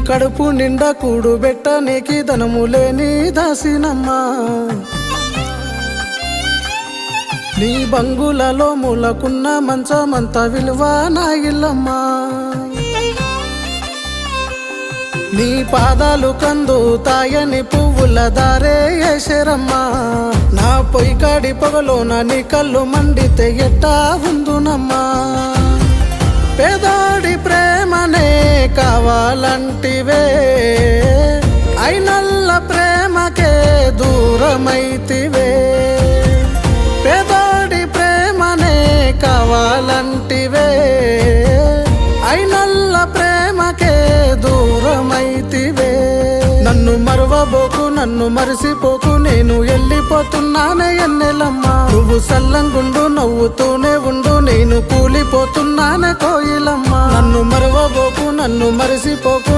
కడుపు నిండా కూడు బెట్టనికి ధనము లేని దాసినమ్మా నీ బంగులలో మూలకున్న మంచమంత విలువ నా ఇల్లమ్మా నీ పాదాలు కందు తాయని పువ్వుల దారే ఏసరమ్మా నా పొయ్యి కాడి పొగలోన నీ కళ్ళు మండితే ఎట్టా ఉందునమ్మా పేదోడి ప్రేమనే కావాలంటివే అయినల్ల ప్రేమకే దూరమైతివే పేదోడి ప్రేమనే కావాలంటివే అయినల్ల ప్రేమకే దూరమైతివే నన్ను మరువబోకు నన్ను మరిసిపోకు నేను వెళ్ళిపోతున్నానే ఎన్నెలమ్మా నువ్వు సల్లంగుండు నవ్వుతూనే ఉండు నేను కూలిపోతున్నానే కోయిలమ్మా నన్ను మరువబోకు నన్ను మరిసిపోకు